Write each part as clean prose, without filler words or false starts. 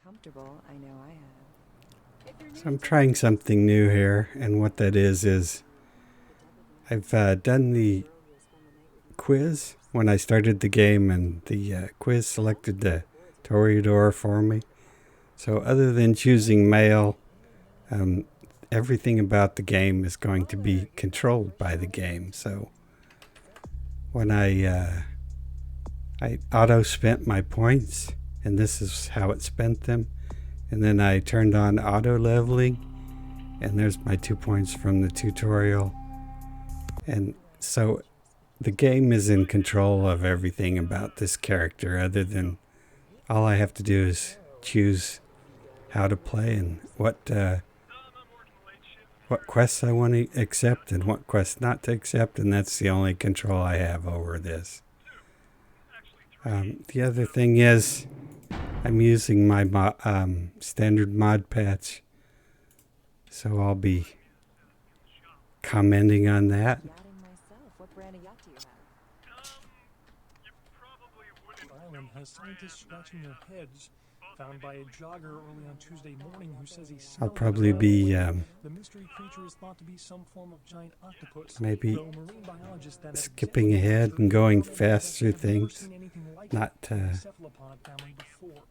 Comfortable, I know I have. So I'm trying something new here, and what that is I've done the quiz when I started the game, and the quiz selected the Toreador for me. So other than choosing male, um, everything about the game is going to be controlled by the game. So when I auto spent my points, and this is how it spent them, and then I turned on auto leveling, and there's my 2 points from the tutorial. And so the game is in control of everything about this character, other than all I have to do is choose how to play and what quests I want to accept and what quests not to accept, and that's the only control I have over this. The other thing is I'm using my standard mod patch, so I'll be commenting on that. What brand of yacht do you have? Island has scientists scratching their heads. Found by a jogger early on Tuesday morning who says he I'll smelled probably it. be The mystery creature is thought to be some form of giant octopus. maybe Though marine biologists that have skipping examined the ahead monster and going have fast through never things, seen anything like not it in the cephalopod family before.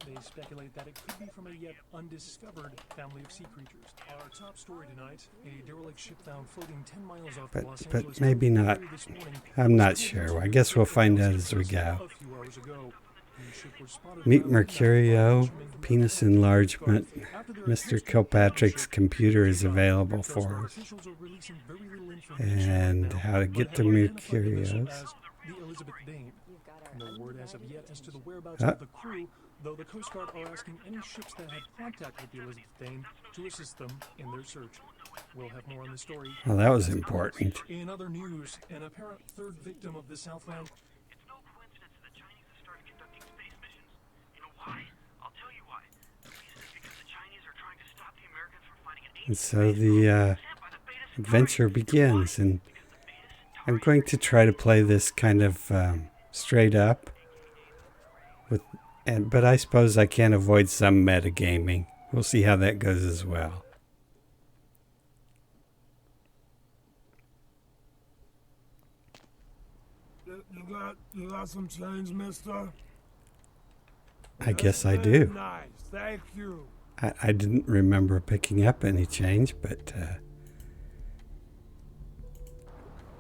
They speculate that it could be from a yet undiscovered family of sea creatures. Our top story tonight, a derelict ship found floating 10 miles off the Los Angeles but maybe coast not. early this morning I'm was not pulled sure. into I guess we'll find out as we a go. few hours ago. The ship was spotted Meet around midnight by Mercurio, fishermen from penis the enlargement. after there Mr. appears to be Kilpatrick's ship computer is ship available Coast for Guard us. officials are releasing very little information And right now, how to but get have to identified the vessel Mercurios. as the Elizabeth Dane. No word as of yet as to the whereabouts Ah. of the crew, though the Coast Guard are asking any ships that had contact with the Elizabeth Dane to assist them in their search. We'll have more on the story. Well, that was important. In other news, an apparent third victim of the Southland. It's no coincidence that the Chinese have started conducting space missions. You know why? I'll tell you why. Because the Chinese are trying to stop the Americans from finding an And ancient so the sent by the Beta Centauri. adventure begins, and Because the Beta Centauri I'm going to try to play this kind of straight up, but I suppose I can't avoid some metagaming. We'll see how that goes as well. You got some change, mister? I guess I Very do. Nice, thank you. I didn't remember picking up any change, but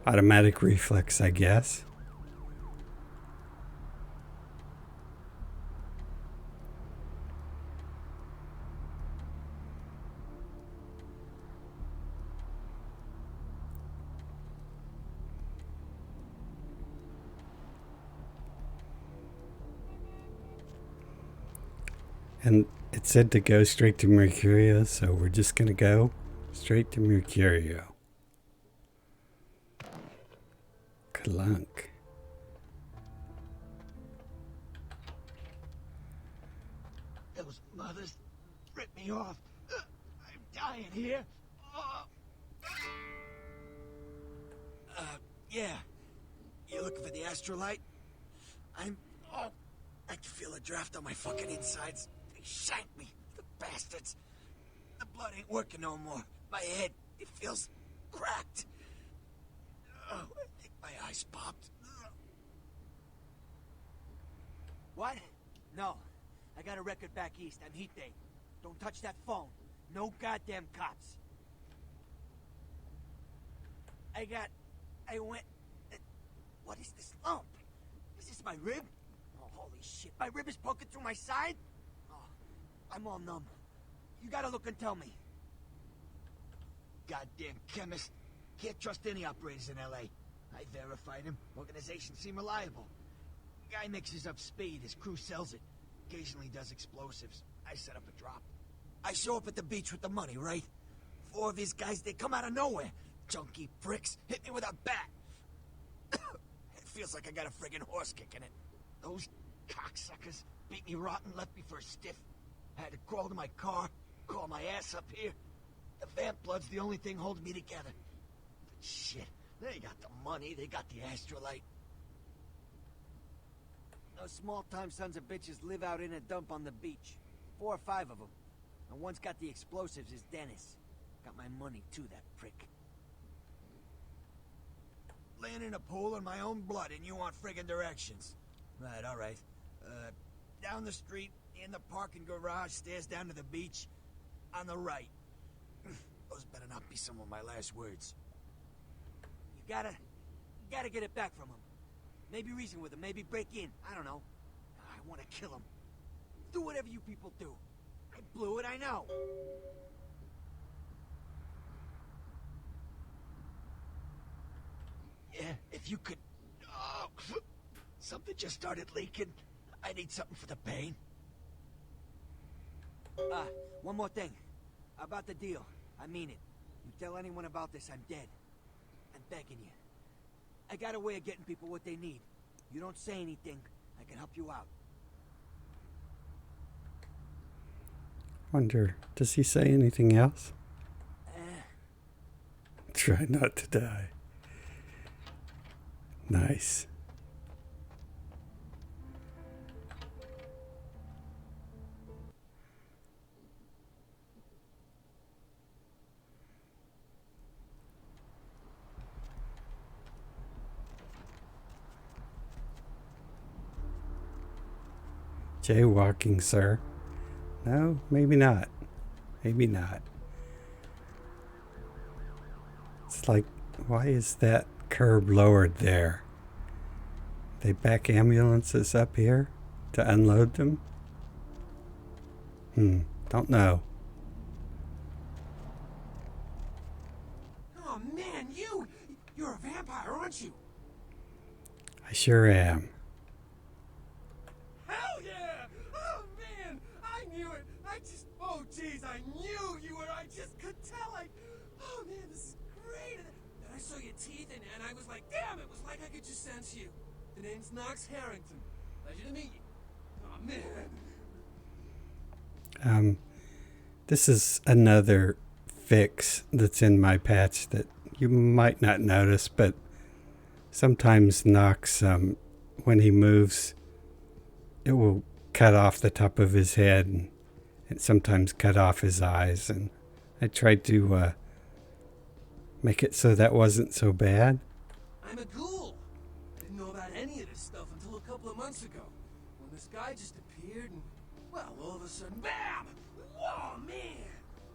automatic reflex, I guess. And it said to go straight to Mercurio, so we're just going to go straight to Mercurio. Clunk. Those mothers ripped me off. I'm dying here. Yeah. You looking for the Astrolite? I can feel a draft on my fucking insides. They shanked me, the bastards. The blood ain't working no more. My head, it feels cracked. Oh, I think my eyes popped. What? No. I got a record back east. I'm Heat Day. Don't touch that phone. No goddamn cops. I went... What is this lump? Is this my rib? Oh, holy shit. My rib is poking through my side? Oh, I'm all numb. You gotta look and tell me. Goddamn chemist. Can't trust any operators in L.A. I verified him. Organization seem reliable. Guy mixes up speed. His crew sells it. Occasionally does explosives. I set up a drop. I show up at the beach with the money, right? 4 of his guys, they come out of nowhere. Junky pricks hit me with a bat. It feels like I got a friggin' horse kicking it. Those cocksuckers beat me rotten, left me for a stiff. I had to crawl to my car, crawl my ass up here. The vamp blood's the only thing holding me together. But shit, they got the money, they got the Astrolite. Those small-time sons of bitches live out in a dump on the beach. 4 or 5 of them. And one's got the explosives is Dennis. Got my money too, that prick. Laying in a pool in my own blood and you want friggin' directions. Right, alright. Down the street, in the parking garage, stairs down to the beach, on the right. Those better not be some of my last words. You gotta get it back from him. Maybe reason with him, maybe break in. I don't know. I want to kill him. Do whatever you people do. I blew it, I know. Yeah, if you could... Oh, something just started leaking. I need something for the pain. One more thing. About the deal. I mean it. You tell anyone about this, I'm dead. I'm begging you. I got a way of getting people what they need. You don't say anything, I can help you out. Wonder, does he say anything else? Try not to die. Nice. Jaywalking, sir. No, maybe not. Maybe not. It's like, why is that curb lowered there? They back ambulances up here to unload them? Don't know. Oh man, you're a vampire, aren't you? I sure am. Hell yeah! Oh man, I knew it. Oh jeez, I knew you were. I just could tell. Oh man, this is great. And then I saw your teeth, and I was like, damn, it was like I could just sense you. The name's Max Harrington. Pleasure to meet you. Oh man. This is another fix that's in my patch that you might not notice, but sometimes Nox, when he moves, it will cut off the top of his head and sometimes cut off his eyes. And I tried to make it so that wasn't so bad. I'm a ghoul. I didn't know about any of this stuff until a couple of months ago, when this guy just appeared and, well, all of a sudden, BAM! Whoa, man!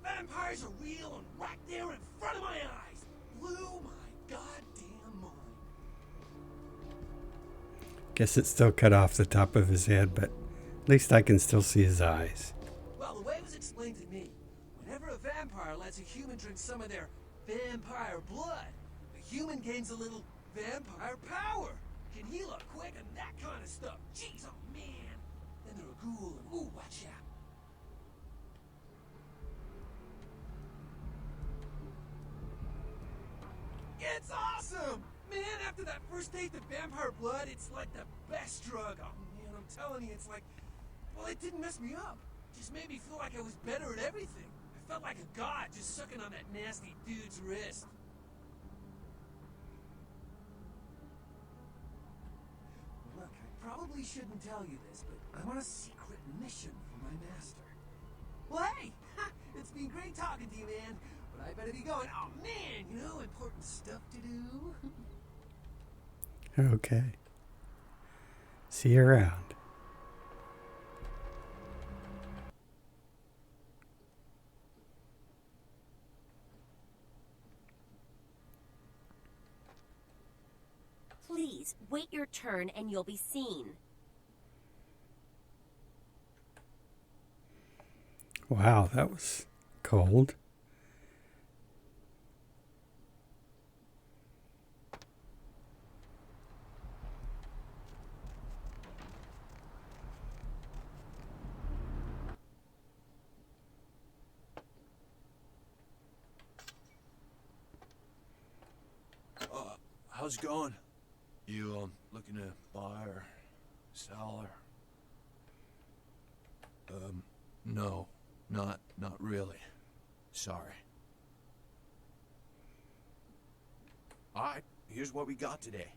Vampires are real and right there in front of my eyes. Blew my goddamn mind. Guess it still cut off the top of his head, but at least I can still see his eyes. Well, the way it was explained to me, whenever a vampire lets a human drink some of their vampire blood, the human gains a little vampire power. Can heal up quick and that kind of stuff. Jeez, oh man. Then they're a ghoul and ooh, watch out. It's awesome! Man, after that first taste of vampire blood, it's like the best drug. Oh man, I'm telling you, it's like, well, it didn't mess me up. It just made me feel like I was better at everything. I felt like a god just sucking on that nasty dude's wrist. Look, I probably shouldn't tell you this, but I'm on a secret mission for my master. Well, hey, it's been great talking to you, man. But I better be going. Oh man, you know, important stuff to do. Okay. See you around. Please, wait your turn and you'll be seen. Wow, that was cold. How's it going? You, looking to buy or sell or... No, not really. Sorry. Alright, here's what we got today.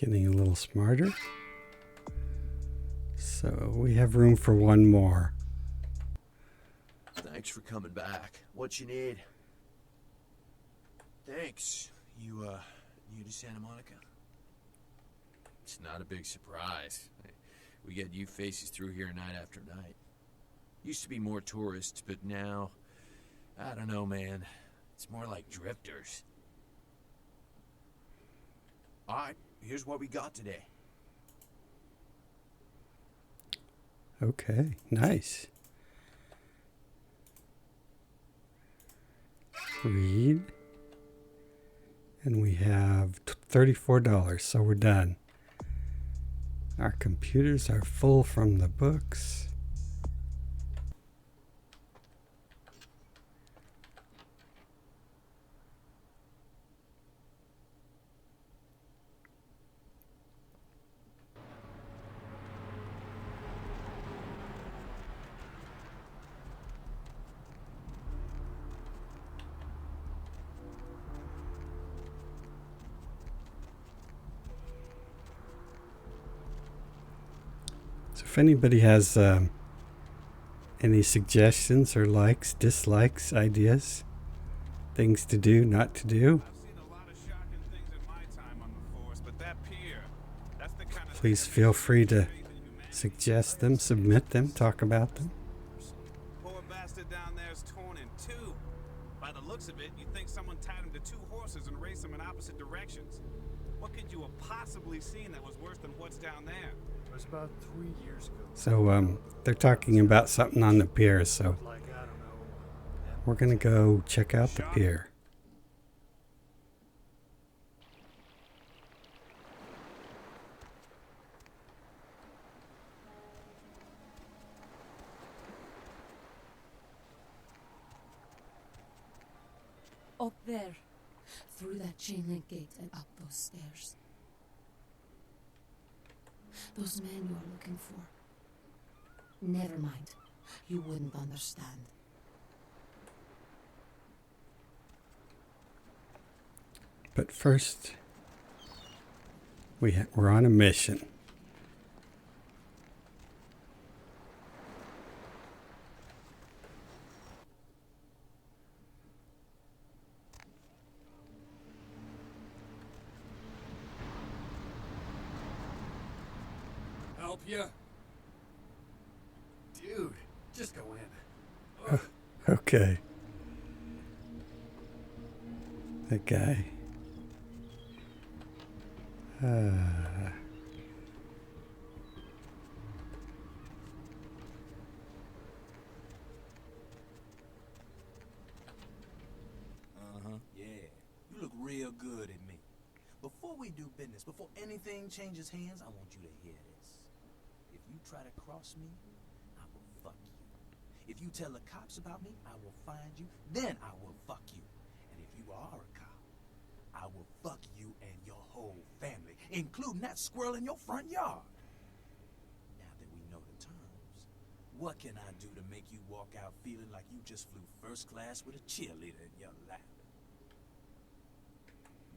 Getting a little smarter. So we have room for one more. Thanks for coming back. What you need? Thanks. You, new to Santa Monica? It's not a big surprise. We get new faces through here night after night. Used to be more tourists, but now, I don't know, man. It's more like drifters. Alright, here's what we got today. Okay, nice. Read. And we have $34, so we're done. Our computers are full from the books. So if anybody has any suggestions or likes, dislikes, ideas, things to do, not to do, I've seen a lot of shocking things in my time on the force, but that pier, that's the kind of please thing that feel makes free me to faith in humanity. suggest them, submit them, talk about them. Poor bastard down there is torn in two. By the looks of it, you think someone tied him to two horses and raced them in opposite directions. What could you have possibly seen that was worse than what's down there? It was about 3 years ago. So they're talking about something on the pier, so Like, I don't know. we're gonna go check out the pier. Up there, through that chain link gate and up those stairs. Those men you are looking for. Never mind. You wouldn't understand. But first, we're on a mission. Help ya? Dude, just go in. Okay. That guy. Yeah, you look real good at me. Before we do business, before anything changes hands, I want you to hear this. If you try to cross me, I will fuck you. If you tell the cops about me, I will find you, then I will fuck you. And if you are a cop, I will fuck you and your whole family, including that squirrel in your front yard. Now that we know the terms, what can I do to make you walk out feeling like you just flew first class with a cheerleader in your lap?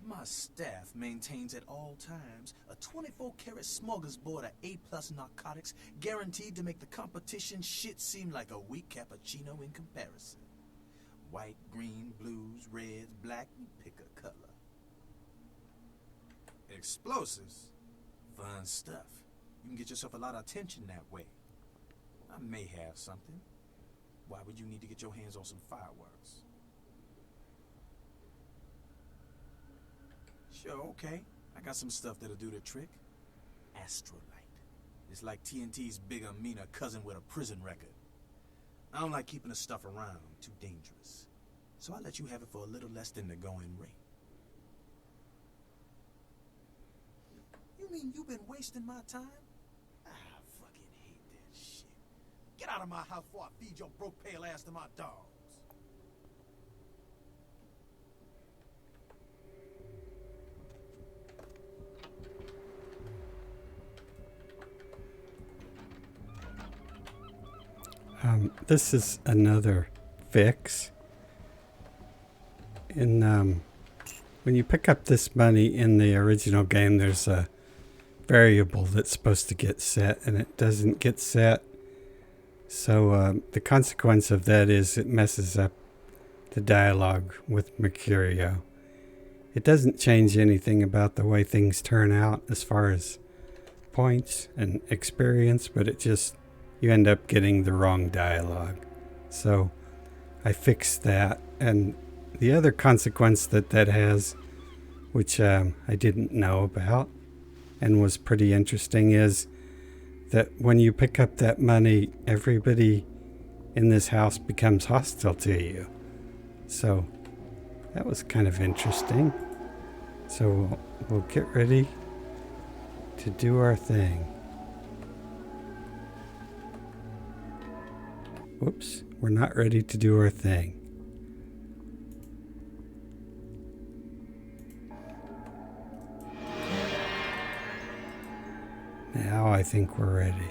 My staff maintains at all times a 24-karat smorgasbord of A+ narcotics guaranteed to make the competition shit seem like a weak cappuccino in comparison. White, green, blues, reds, black, you pick a color. Explosives? Fun stuff. You can get yourself a lot of attention that way. I may have something. Why would you need to get your hands on some fireworks? Sure, okay. I got some stuff that'll do the trick. Astrolite. It's like TNT's bigger, meaner cousin with a prison record. I don't like keeping the stuff around. Too dangerous. So I let you have it for a little less than the going rate. You mean you've been wasting my time? I fucking hate that shit. Get out of my house before I feed your broke pale ass to my dogs. This is another fix. In when you pick up this money in the original game, there's a variable that's supposed to get set, and it doesn't get set. So the consequence of that is it messes up the dialogue with Mercurio. It doesn't change anything about the way things turn out as far as points and experience, but it just, you end up getting the wrong dialogue. So I fixed that. And the other consequence that has, which I didn't know about and was pretty interesting, is that when you pick up that money, everybody in this house becomes hostile to you. So that was kind of interesting. So we'll get ready to do our thing. Whoops, we're not ready to do our thing. Now I think we're ready.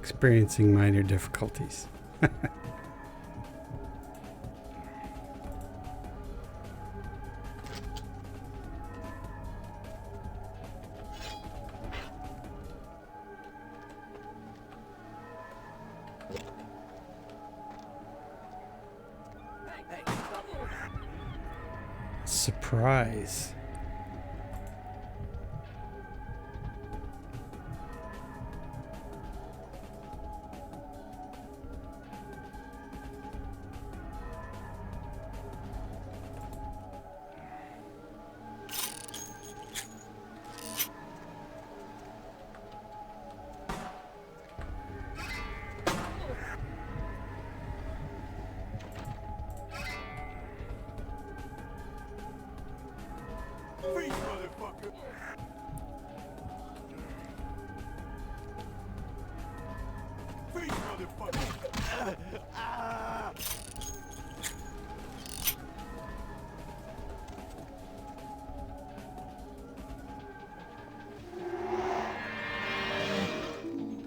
Experiencing minor difficulties. Surprise.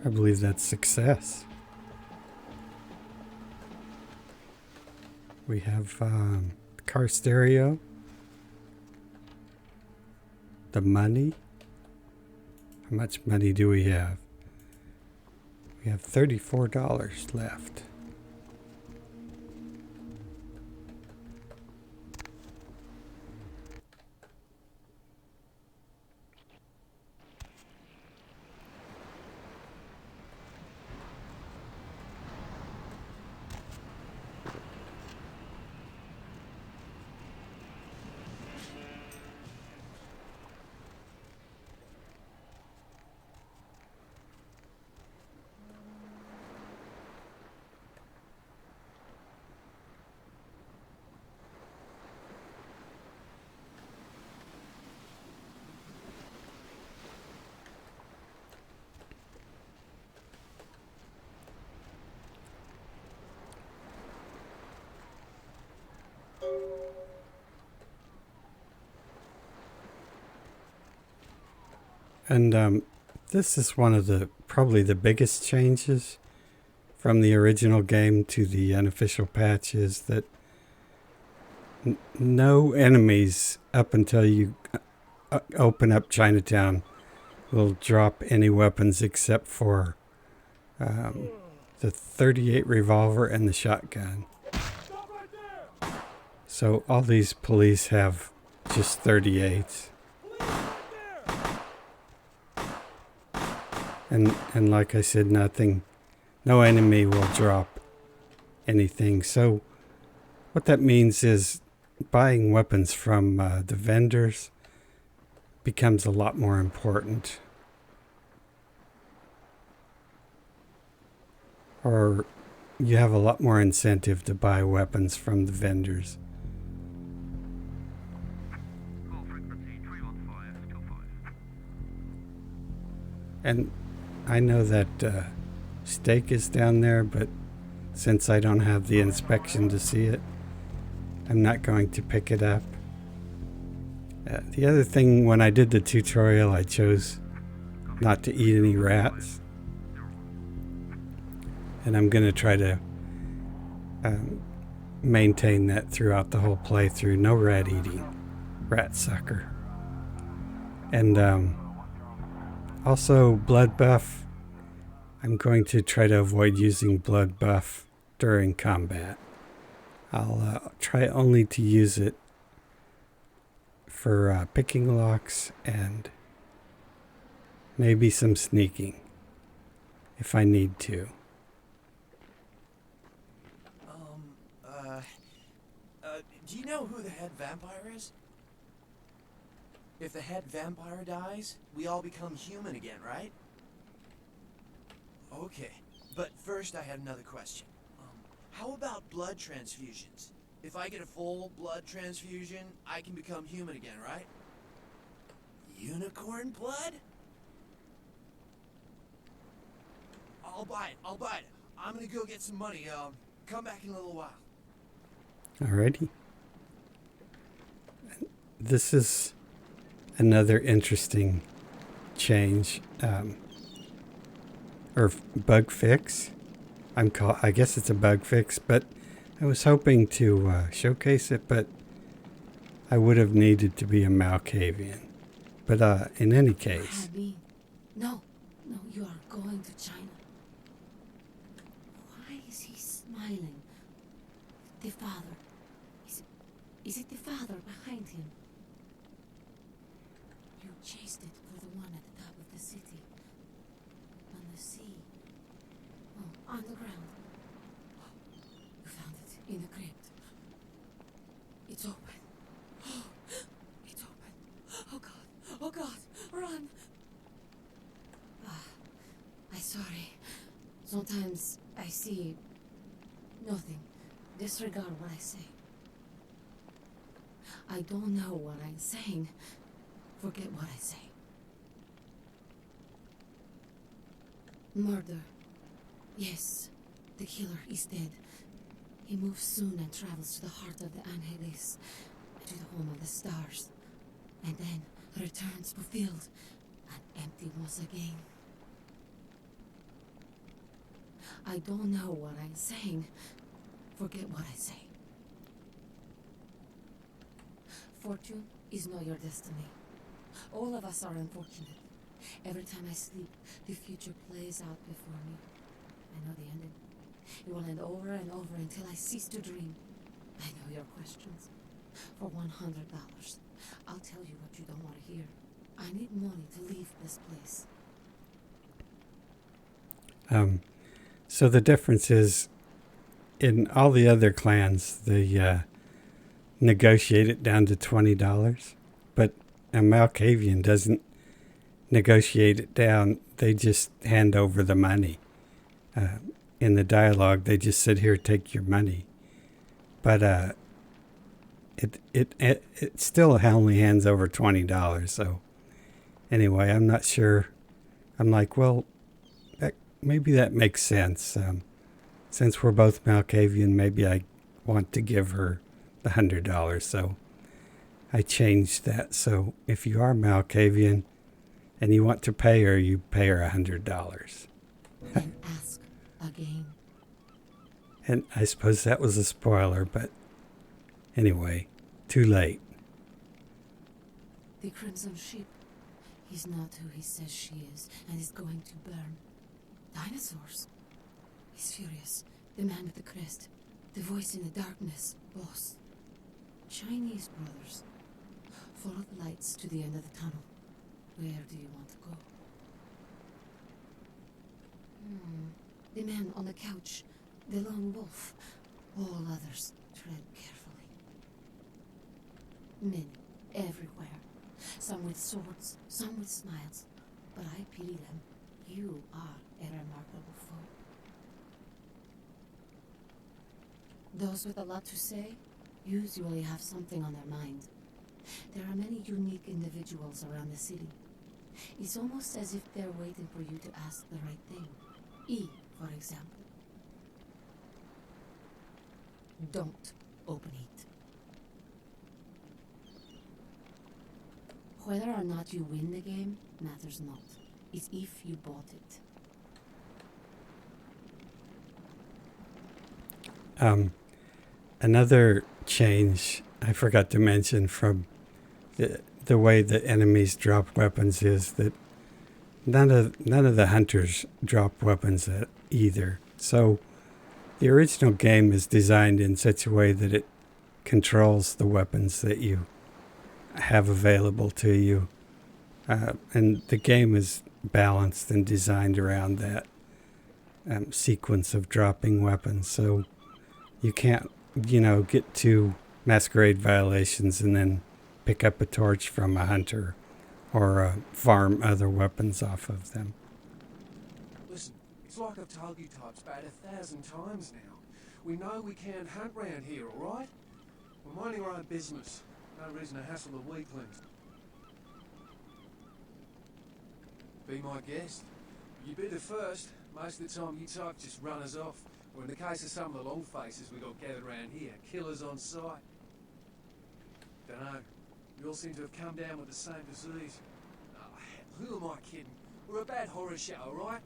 I believe that's success. We have the car stereo, the money. How much money do we have? We have $34 left. And this is one of the probably the biggest changes from the original game to the unofficial patch is that no enemies up until you open up Chinatown will drop any weapons except for the .38 revolver and the shotgun. So all these police have just 38s. And like I said, no enemy will drop anything. So what that means is buying weapons from the vendors becomes a lot more important. Or you have a lot more incentive to buy weapons from the vendors. And I know that steak is down there, but since I don't have the inspection to see it, I'm not going to pick it up. The other thing, when I did the tutorial, I chose not to eat any rats. And I'm going to try to maintain that throughout the whole playthrough. No rat eating. Rat sucker. And also blood buff. I'm going to try to avoid using blood buff during combat. I'll try only to use it for picking locks and maybe some sneaking if I need to. Do you know who the head vampire is? If the head vampire dies, we all become human again, right? Okay, but first I had another question. How about blood transfusions? If I get a full blood transfusion, I can become human again, right? Unicorn blood? I'll buy it. I'm gonna go get some money. Come back in a little while. Alrighty. This is another interesting change, or bug fix. I guess it's a bug fix, but I was hoping to showcase it, but I would have needed to be a malkavian. But in any case, no, you are going to China. Why is he smiling? The father. Is it the father behind him? You chased it for the one at the top of the city. On the sea. Oh, on the ground. You found it in the crypt. It's open. It's open. Oh God, run! I'm sorry. Sometimes I see nothing. Disregard what I say. I don't know what I'm saying. Forget what I say. Murder. Yes, the killer is dead. He moves soon and travels to the heart of the Angeles, to the home of the stars, and then returns fulfilled and empty once again. I don't know what I'm saying. Forget what I say. Fortune is not your destiny. All of us are unfortunate. Every time I sleep, the future plays out before me. I know the ending. It will end over and over until I cease to dream. I know your questions. For $100, I'll tell you what you don't want to hear. I need money to leave this place. So the difference is, in all the other clans, they negotiate it down to $20, but a Malkavian doesn't negotiate it down. They just hand over the money. In the dialogue, they just sit here, take your money. But it still only hands over $20. So anyway, I'm not sure. I'm like, well, maybe that makes sense. Since we're both Malkavian, maybe I want to give her the $100. So I changed that. So if you are Malkavian and you want to pay her, you pay her $100. Then ask again. And I suppose that was a spoiler, but anyway, too late. The Crimson Ship. He's not who he says she is, and is going to burn. Dinosaurs. He's furious. The man with the crest. The voice in the darkness. Boss. Chinese brothers. Follow the lights to the end of the tunnel. Where do you want to go? The man on the couch. The lone wolf. All others, tread carefully. Men everywhere. Some with swords, some with smiles. But I pity them. You are a remarkable foe. Those with a lot to say usually have something on their mind. There are many unique individuals around the city. It's almost as if they're waiting for you to ask the right thing. E, for example. Don't open it. Whether or not you win the game matters not. It's if you bought it. Another change I forgot to mention from the way that enemies drop weapons is that none of the hunters drop weapons either. So the original game is designed in such a way that it controls the weapons that you have available to you. And the game is balanced and designed around that sequence of dropping weapons. So you can't, get 2 masquerade violations and then pick up a torch from a hunter or farm other weapons off of them. Listen, it's like I've told you types about 1,000 times now. We know we can't hunt round here, alright? We're minding our own business. No reason to hassle the weaklings. Be my guest. You be the first. Most of the time you types just run us off. Or in the case of some of the long faces we got gathered around here, killers on sight. Dunno. You all seem to have come down with the same disease. Oh, who am I kidding? We're a bad horror show, alright?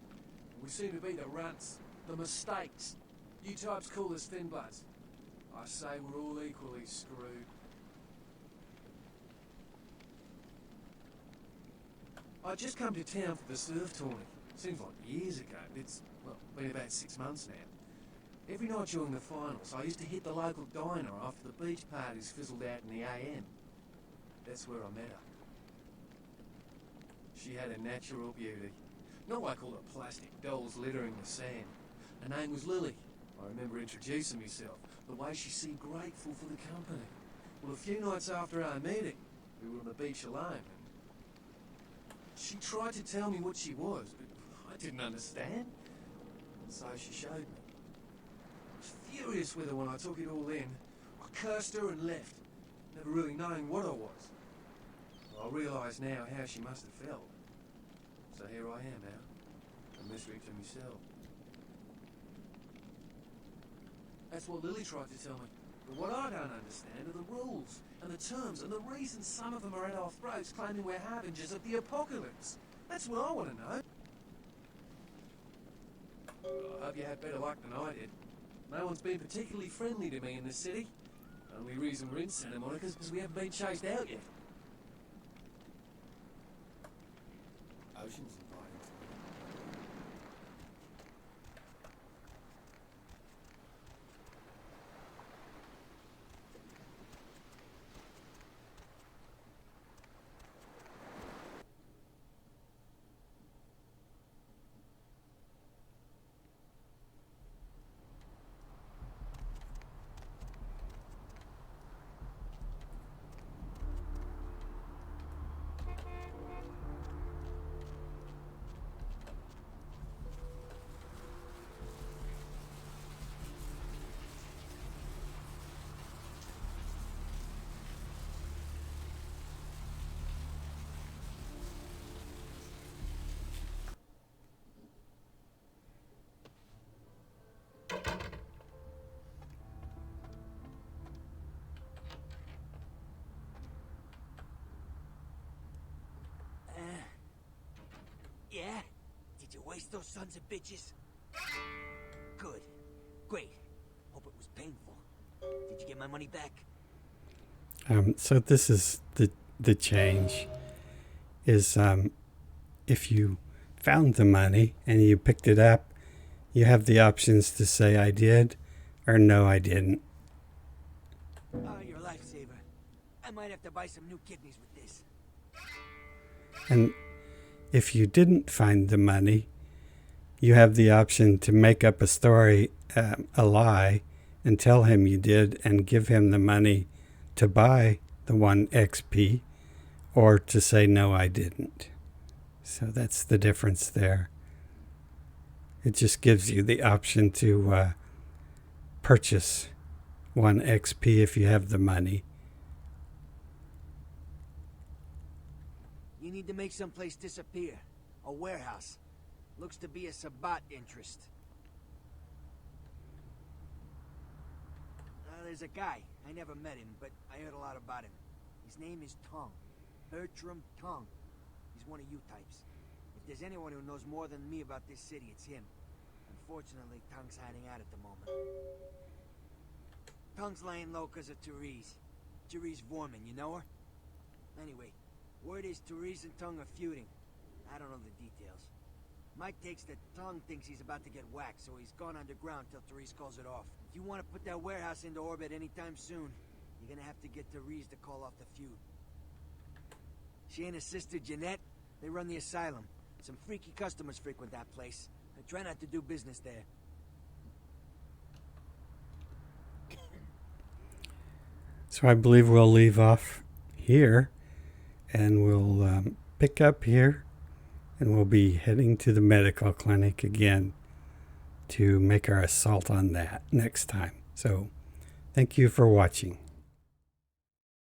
We seem to be the runts, the mistakes. You types call us thin bloods. I say we're all equally screwed. I just come to town for the surf tourney. Seems like years ago. It's, been about 6 months now. Every night during the finals, I used to hit the local diner after the beach parties fizzled out in the AM. That's where I met her. She had a natural beauty. Not like all the plastic dolls littering the sand. Her name was Lily. I remember introducing myself, the way she seemed grateful for the company. Well, a few nights after our meeting, we were on the beach alone, and she tried to tell me what she was, but I didn't understand. And so she showed me. I was furious with her when I took it all in. I cursed her and left, never really knowing what I was. Well, I realise now how she must have felt. So here I am now, a mystery to myself. That's what Lily tried to tell me. But what I don't understand are the rules and the terms and the reasons some of them are at our throats claiming we're harbingers of the apocalypse. That's what I want to know. I hope you had better luck than I did. No one's been particularly friendly to me in this city. Only reason we're in Santa Monica is because we haven't been chased out yet. Ocean's inviting to me. Yeah? Did you waste those sons of bitches? Good. Great. Did you get my money back? So this is the change. Is if you found the money and you picked it up, you have the options to say I did or no I didn't. Oh, you're a lifesaver. I might have to buy some new kidneys with this. And if you didn't find the money, you have the option to make up a story, a lie, and tell him you did and give him the money to buy the 1 XP, or to say no I didn't. So that's the difference there. It just gives you the option to purchase 1 XP if you have the money. You need to make someplace disappear. A warehouse. Looks to be a Sabat interest. There's a guy. I never met him, but I heard a lot about him. His name is Tung. Bertram Tung. He's one of you types. If there's anyone who knows more than me about this city, it's him. Unfortunately, Tung's hiding out at the moment. Tung's laying low because of Therese. Therese Vorman, you know her? Anyway, word is Therese and Tung are feuding. I don't know the details. Mike takes that Tung thinks he's about to get whacked, so he's gone underground till Therese calls it off. If you want to put that warehouse into orbit anytime soon, you're gonna have to get Therese to call off the feud. She and her sister Jeanette, they run the asylum. Some freaky customers frequent that place. I try not to do business there. So I believe we'll leave off here, and we'll pick up here, and we'll be heading to the medical clinic again to make our assault on that next time. So thank you for watching.